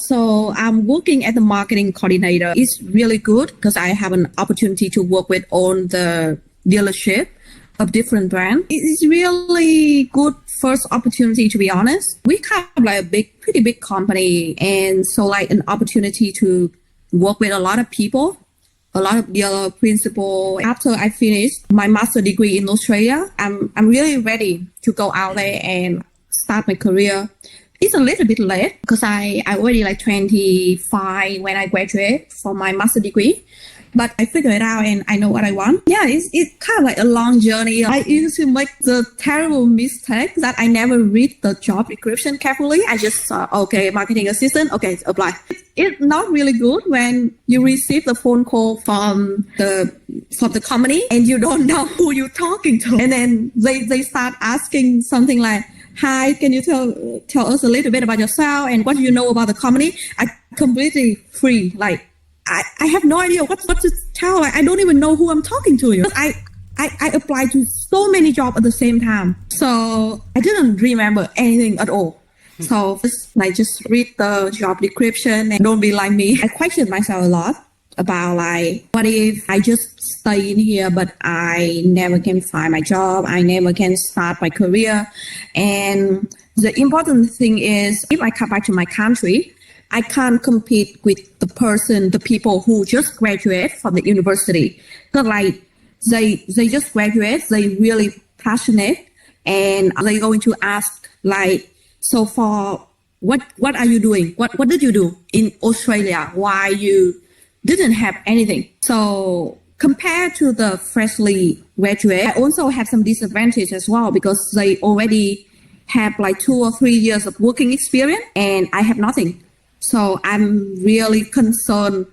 So I'm working as the marketing coordinator. It's really good because I have an opportunity to work with all the dealership of different brands. It's really good first opportunity, to be honest. We have like a pretty big company, and so like an opportunity to work with a lot of people, a lot of dealer principal. After I finished my master degree in Australia, I'm really ready to go out there and start my career. It's a little bit late because I already like 25 when I graduate from my master degree. But I figured it out and I know what I want. Yeah, it's kind of like a long journey. I used to make the terrible mistake that I never read the job description carefully. I just thought, okay, marketing assistant, okay, apply. It's not really good when you receive the phone call from the company and you don't know who you're talking to. And then they start asking something like, hi, can you tell us a little bit about yourself and what do you know about the company? I completely free, like, I have no idea what to tell. I don't even know who I'm talking to. I applied to so many jobs at the same time. So I didn't remember anything at all. So just read the job description and don't be like me. I questioned myself a lot about like, what if I just stay in here, but I never can find my job. I never can start my career. And the important thing is if I come back to my country, I can't compete with the people who just graduate from the university. So like they just graduate, they really passionate and they're going to ask like, so for what are you doing? What did you do in Australia? Why you didn't have anything? So compared to the freshly graduate, I also have some disadvantage as well because they already have like 2 or 3 years of working experience and I have nothing. So I'm really concerned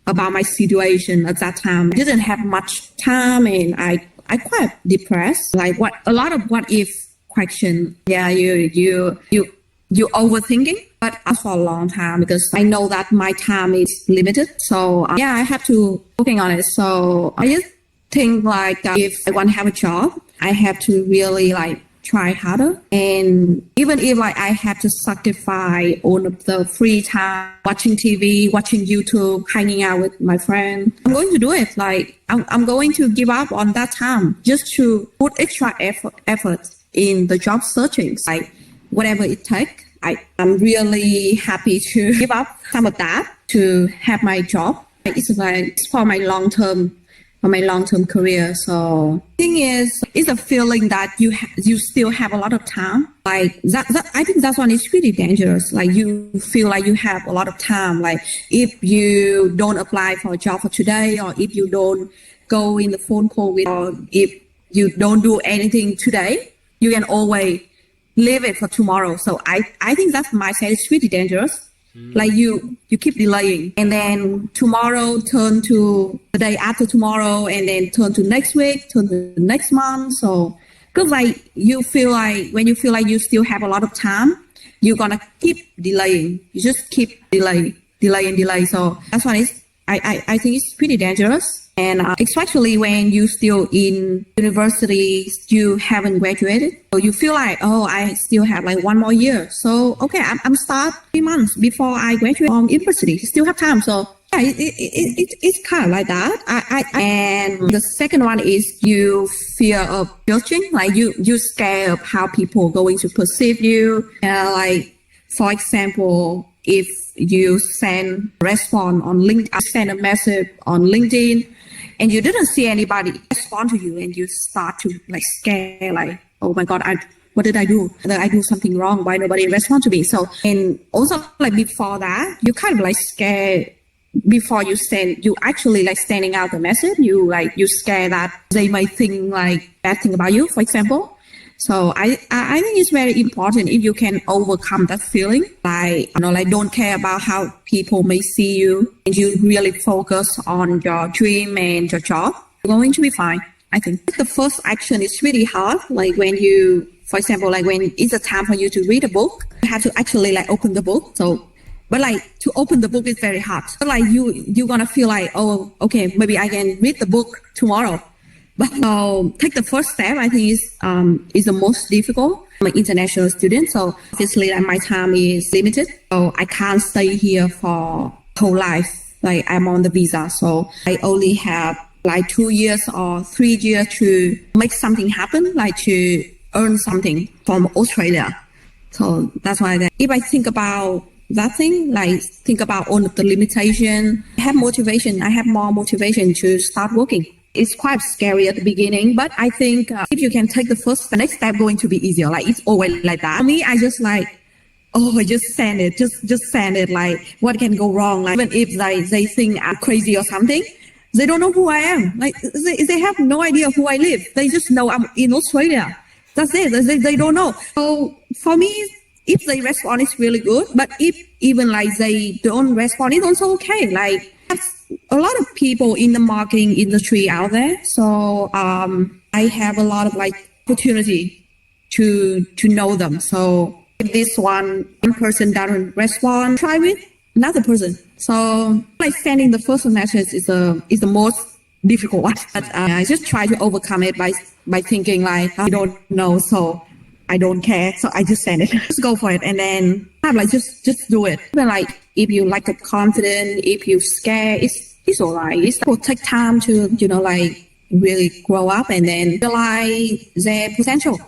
about my situation at that time. I didn't have much time and I quite depressed. Like a lot of what if question. Yeah, you overthinking, but for a long time because I know that my time is limited. So yeah, I have to working on it. So I just think like if I want to have a job, I have to really like try harder. And even if like I have to sacrifice all of the free time, watching TV, watching YouTube, hanging out with my friend, I'm going to do it. Like I'm going to give up on that time just to put extra effort in the job searching. Like whatever it takes, I'm really happy to give up some of that to have my job. It's for my long-term career. So thing is, it's a feeling that you still have a lot of time. Like that I think that one is pretty dangerous. Like you feel like you have a lot of time. Like if you don't apply for a job for today, or if you don't go in the phone call with, or if you don't do anything today, you can always leave it for tomorrow. So I think that mindset is pretty dangerous. Like you keep delaying and then tomorrow turn to the day after tomorrow and then turn to next week, turn to the next month. So because like you feel like when you feel like you still have a lot of time, you're gonna keep delaying. You just keep delay. So that's why I think it's pretty dangerous. And especially when you still in university, you haven't graduated. So you feel like, oh, I still have like 1 more year. So, okay, I'm start 3 months before I graduate from university. Still have time. So yeah, it's kind of like that. And the second one is you fear of judging. Like you scared of how people are going to perceive you. Like, for example, if you send a response on LinkedIn, send a message on LinkedIn, and you didn't see anybody respond to you, and you start to like scare, like, oh my God, what did I do? Did I do something wrong? Why nobody respond to me? So, and also like before that, you kind of like scared before you actually like sending out the message. You scare that they might think like bad thing about you, for example. So I think it's very important if you can overcome that feeling, like, like don't care about how people may see you and you really focus on your dream and your job, you're going to be fine. I think the first action is really hard. Like when you, for example, like when it's a time for you to read a book, you have to actually like open the book. So, but like to open the book is very hard. So like you're going to feel like, oh, okay, maybe I can read the book tomorrow. But take the first step. I think is the most difficult. I'm an international student, so obviously like, my time is limited. So I can't stay here for whole life. Like I'm on the visa, so I only have like 2 years or 3 years to make something happen, like to earn something from Australia. So that's why if I think about that thing, like think about all of the limitation, I have motivation. I have more motivation to start working. It's quite scary at the beginning, but I think if you can take the next step going to be easier. Like it's always like that. For me, I just like, I just send it, just send it. Like what can go wrong? Like even if they think I'm crazy or something, they don't know who I am. Like they have no idea who I live. They just know I'm in Australia. That's it. They don't know. So for me, if they respond, it's really good. But if even like they don't respond, it's also okay. Like a lot of people in the marketing industry out there. So I have a lot of like opportunity to know them. So if this one person doesn't respond, try with another person. So like sending the first message is the most difficult one. But I just try to overcome it by thinking like I don't know, so I don't care, so I just send it. Just go for it, and then I'm like just do it. But like if you lack of confidence, if you scared, it's alright. It will take time to like really grow up and then realize their potential.